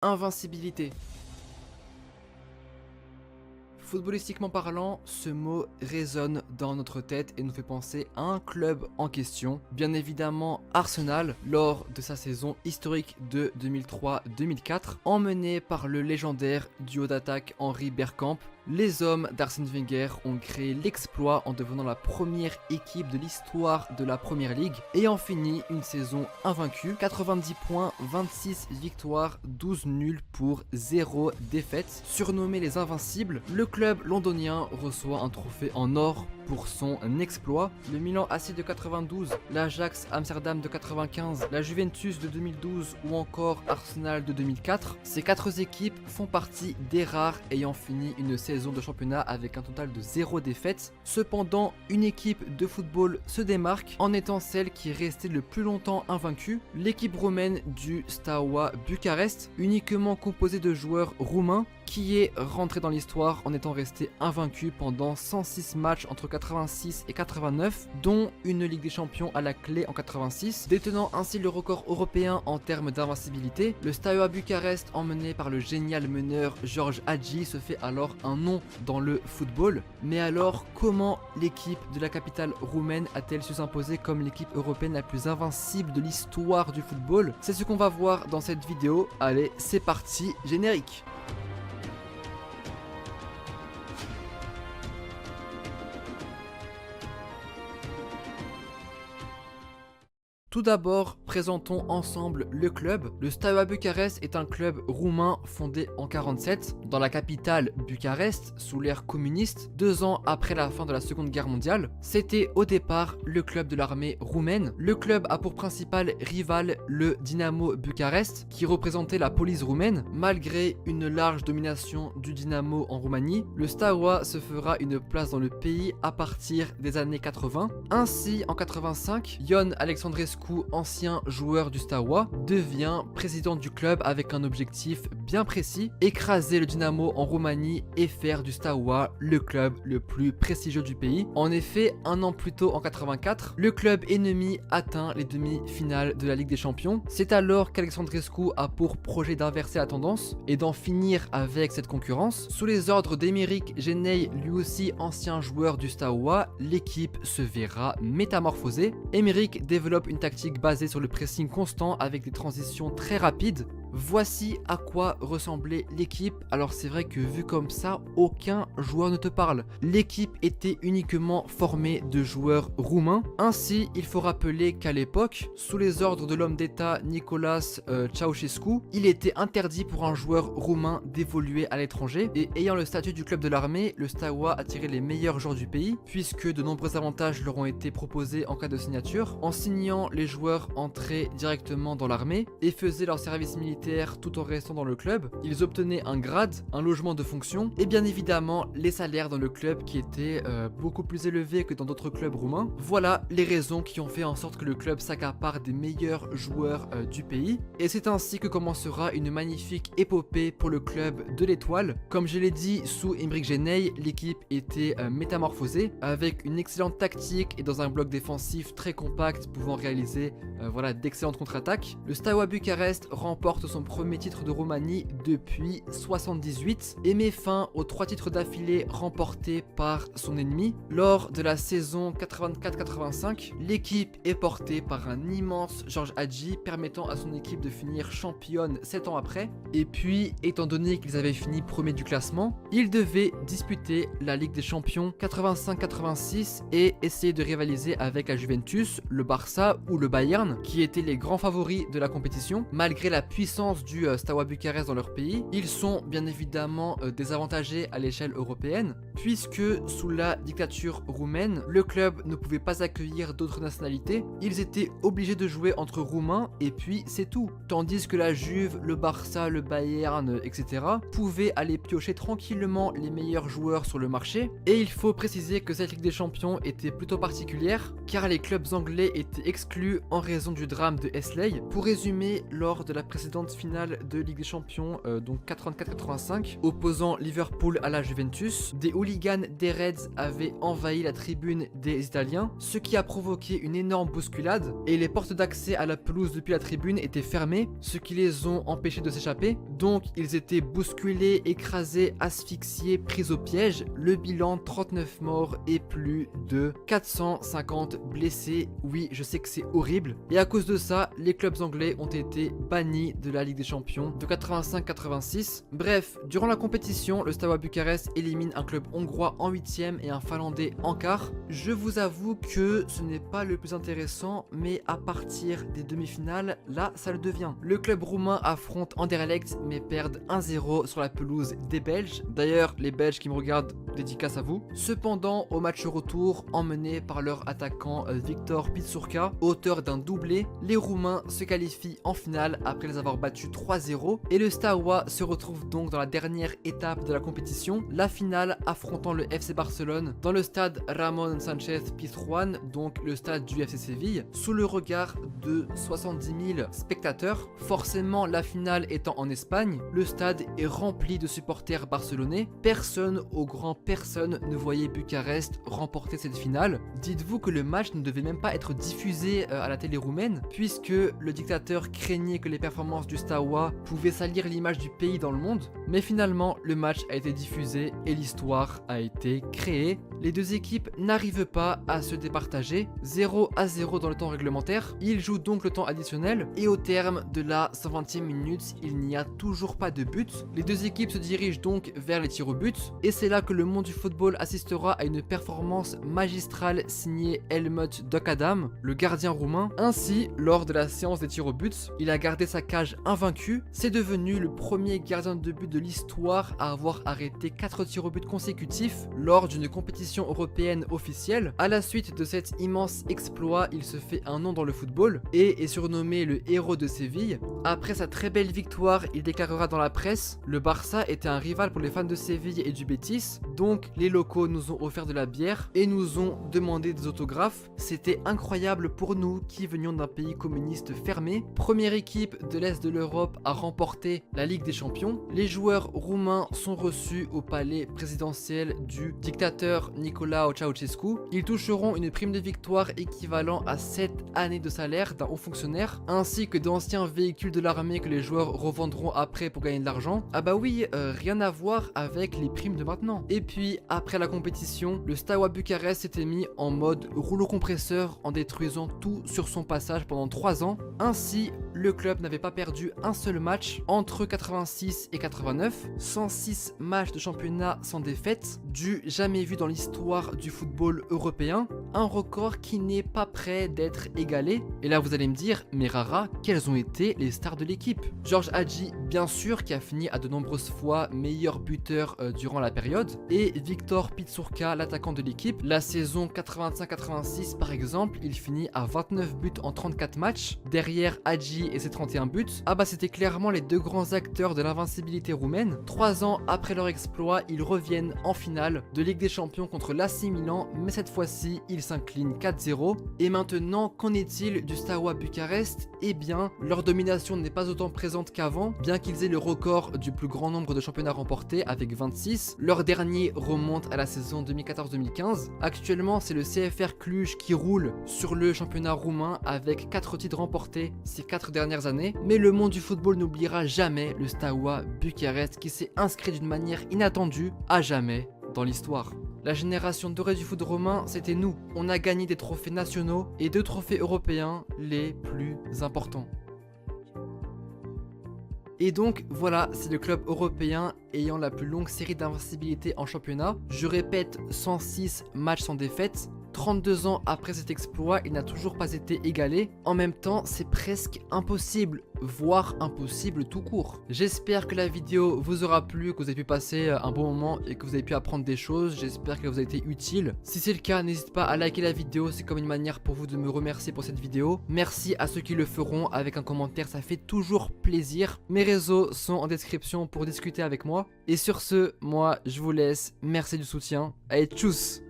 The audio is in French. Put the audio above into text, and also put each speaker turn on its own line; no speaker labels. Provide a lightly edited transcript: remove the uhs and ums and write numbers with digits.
Invincibilité. Footballistiquement parlant, ce mot résonne dans notre tête et nous fait penser à un club en question, bien évidemment Arsenal, lors de sa saison historique de 2003-2004, emmené par le légendaire duo d'attaque Henry Bergkamp. Les hommes d'Arsène Wenger ont créé l'exploit en devenant la première équipe de l'histoire de la Premier League, ayant fini une saison invaincue, 90 points, 26 victoires, 12 nuls pour 0 défaite. Surnommé les Invincibles, le club londonien reçoit un trophée en or pour son exploit. Le Milan AC de 92, l'Ajax Amsterdam de 95, la Juventus de 2012 ou encore Arsenal de 2004, ces 4 équipes font partie des rares ayant fini une saison de championnat avec un total de 0 défaite. Cependant, une équipe de football se démarque en étant celle qui est restée le plus longtemps invaincue, l'équipe roumaine du Steaua Bucarest, uniquement composée de joueurs roumains, qui est rentré dans l'histoire en étant resté invaincu pendant 106 matchs entre 86 et 89, dont une Ligue des Champions à la clé en 86, détenant ainsi le record européen en termes d'invincibilité. Le Steaua Bucarest, emmené par le génial meneur George Hagi, se fait alors un nom dans le football. Mais alors, comment l'équipe de la capitale roumaine a-t-elle su s'imposer comme l'équipe européenne la plus invincible de l'histoire du football? C'est ce qu'on va voir dans cette vidéo. Allez, c'est parti, générique. Tout d'abord, présentons ensemble le club. Le Steaua Bucarest est un club roumain fondé en 1947 dans la capitale Bucarest sous l'ère communiste, 2 ans après la fin de la Seconde Guerre mondiale. C'était au départ le club de l'armée roumaine. Le club a pour principal rival le Dynamo Bucarest qui représentait la police roumaine. Malgré une large domination du Dynamo en Roumanie, le Steaua se fera une place dans le pays à partir des années 80. Ainsi, en 85, Ion Alexandrescu, ancien joueur du Steaua, devient président du club avec un objectif bien précis: écraser le Dynamo en Roumanie et faire du Steaua le club le plus prestigieux du pays. En effet, un an plus tôt, en 84, le club ennemi atteint les demi-finales de la Ligue des Champions. C'est alors qu'Alexandrescu a pour projet d'inverser la tendance et d'en finir avec cette concurrence. Sous les ordres d'Emeric Genei, lui aussi ancien joueur du Steaua, l'équipe se verra métamorphosée. Emeric développe une tactique basée sur le pressing constant avec des transitions très rapides. Voici à quoi ressemblait l'équipe. Alors c'est vrai que vu comme ça, aucun joueur ne te parle. L'équipe était uniquement formée de joueurs roumains. Ainsi, il faut rappeler qu'à l'époque, sous les ordres de l'homme d'État Nicolae Ceausescu, il était interdit pour un joueur roumain d'évoluer à l'étranger. Et ayant le statut du club de l'armée, le Steaua attirait les meilleurs joueurs du pays, puisque de nombreux avantages leur ont été proposés en cas de signature. En signant, les joueurs entraient directement dans l'armée et faisaient leur service militaire tout en restant dans le club. Ils obtenaient un grade, un logement de fonction et bien évidemment les salaires dans le club qui étaient beaucoup plus élevés que dans d'autres clubs roumains. Voilà les raisons qui ont fait en sorte que le club s'accapare des meilleurs joueurs du pays. Et c'est ainsi que commencera une magnifique épopée pour le club de l'étoile. Comme je l'ai dit, sous Emeric Genei, l'équipe était métamorphosée avec une excellente tactique et dans un bloc défensif très compact pouvant réaliser d'excellentes contre-attaques. Le Steaua Bucarest remporte son premier titre de Roumanie depuis 78 et met fin aux 3 titres d'affilée remportés par son ennemi. Lors de la saison 84-85, l'équipe est portée par un immense George Hagi, permettant à son équipe de finir championne 7 ans après. Et puis, étant donné qu'ils avaient fini premier du classement, ils devaient disputer la Ligue des Champions 85-86 et essayer de rivaliser avec la Juventus, le Barça ou le Bayern, qui étaient les grands favoris de la compétition. Malgré la puissance du Steaua Bucarest dans leur pays, ils sont bien évidemment désavantagés à l'échelle européenne, puisque sous la dictature roumaine, le club ne pouvait pas accueillir d'autres nationalités. Ils étaient obligés de jouer entre Roumains et puis c'est tout. Tandis que la Juve, le Barça, le Bayern, etc. pouvaient aller piocher tranquillement les meilleurs joueurs sur le marché. Et il faut préciser que cette Ligue des Champions était plutôt particulière, car les clubs anglais étaient exclus en raison du drame de Esley. Pour résumer, lors de la précédente précédente finale de Ligue des Champions, donc 84-85, opposant Liverpool à la Juventus, des hooligans des Reds avaient envahi la tribune des Italiens, ce qui a provoqué une énorme bousculade, et les portes d'accès à la pelouse depuis la tribune étaient fermées, ce qui les ont empêchés de s'échapper. Donc ils étaient bousculés, écrasés, asphyxiés, pris au piège. Le bilan, 39 morts et plus de 450 blessés. Oui, je sais que c'est horrible. Et à cause de ça, les clubs anglais ont été bannis de la Ligue des Champions de 85-86. Bref, durant la compétition, le Steaua Bucarest élimine un club hongrois en 8e et un finlandais en quart. Je vous avoue que ce n'est pas le plus intéressant, mais à partir des demi-finales, là, ça le devient. Le club roumain affronte Anderlecht, mais perdent 1-0 sur la pelouse des Belges. D'ailleurs, les Belges qui me regardent, dédicace à vous. Cependant, au match retour, emmené par leur attaquant Victor Pitsurka, auteur d'un doublé, les Roumains se qualifient en finale après les avoir battus 3-0 et le Steaua se retrouve donc dans la dernière étape de la compétition, la finale affrontant le FC Barcelone dans le stade Ramon Sanchez Pizjuán, donc le stade du FC Séville, sous le regard de 70 000 spectateurs. Forcément, la finale étant en Espagne, le stade est rempli de supporters barcelonais. Personne, au grand personne, ne voyait Bucarest remporter cette finale. Dites-vous que le match ne devait même pas être diffusé à la télé roumaine, puisque le dictateur craignait que les performances du Steaua pouvaient salir l'image du pays dans le monde. Mais finalement, le match a été diffusé et l'histoire a été créée. Les deux équipes n'arrivent pas à se départager, 0-0 dans le temps réglementaire. Ils jouent donc le temps additionnel et au terme de la 120e minute, il n'y a toujours pas de but. Les deux équipes se dirigent donc vers les tirs au but et c'est là que le monde du football assistera à une performance magistrale signée Helmut Dokadam, le gardien roumain. Ainsi, lors de la séance des tirs au but, il a gardé sa cage invaincue. C'est devenu le premier gardien de but de l'histoire à avoir arrêté 4 tirs au but consécutifs lors d'une compétition européenne officielle. À la suite de cet immense exploit, il se fait un nom dans le football et est surnommé le héros de Séville. Après sa très belle victoire, il déclarera dans la presse: le Barça était un rival pour les fans de Séville et du Betis, donc les locaux nous ont offert de la bière et nous ont demandé des autographes. C'était incroyable pour nous qui venions d'un pays communiste fermé. Première équipe de l'Est de l'Europe à remporter la Ligue des Champions. Les joueurs roumains sont reçus au palais présidentiel du dictateur Nicolae Ceausescu. Ils toucheront une prime de victoire équivalent à 7 années de salaire d'un haut fonctionnaire, ainsi que d'anciens véhicules de l'armée que les joueurs revendront après pour gagner de l'argent. Ah bah oui, rien à voir avec les primes de maintenant. Et puis, après la compétition, le Steaua Bucarest s'était mis en mode rouleau compresseur en détruisant tout sur son passage pendant 3 ans. Ainsi, le club n'avait pas perdu un seul match entre 86 et 89, 106 matchs de championnat sans défaite, du jamais vu dans l'histoire du football européen, un record qui n'est pas prêt d'être égalé. Et là vous allez me dire, mais Rara, quelles ont été les stars de l'équipe? Georges Hagi, bien sûr, qui a fini à de nombreuses fois meilleur buteur durant la période, et Victor Pitsurka, l'attaquant de l'équipe. La saison 85-86 par exemple, il finit à 29 buts en 34 matchs, derrière Hagi et ses 31 buts. Ah bah c'était clairement les deux grands acteurs de l'invincibilité roumaine. 3 ans après leur exploit, ils reviennent en finale de Ligue des Champions contre l'AC Milan, mais cette fois-ci, ils s'inclinent 4-0. Et maintenant, qu'en est-il du Steaua Bucarest? Eh bien, leur domination n'est pas autant présente qu'avant, bien qu'ils aient le record du plus grand nombre de championnats remportés avec 26. Leur dernier remonte à la saison 2014-2015. Actuellement, c'est le CFR Cluj qui roule sur le championnat roumain avec 4 titres remportés ces 4 dernières années. Mais le monde du football n'oubliera jamais le Steaua Bucarest qui s'est inscrit d'une manière inattendue à jamais dans l'histoire. La génération dorée du foot romain, c'était nous. On a gagné des trophées nationaux et 2 trophées européens les plus importants. Et donc voilà, c'est le club européen ayant la plus longue série d'invincibilité en championnat. Je répète, 106 matchs sans défaite. 32 ans après cet exploit, il n'a toujours pas été égalé. En même temps, c'est presque impossible, voire impossible tout court. J'espère que la vidéo vous aura plu, que vous avez pu passer un bon moment et que vous avez pu apprendre des choses. J'espère qu'elle vous a été utile. Si c'est le cas, n'hésitez pas à liker la vidéo, c'est comme une manière pour vous de me remercier pour cette vidéo. Merci à ceux qui le feront avec un commentaire, ça fait toujours plaisir. Mes réseaux sont en description pour discuter avec moi. Et sur ce, moi je vous laisse, merci du soutien. Allez, tchuss!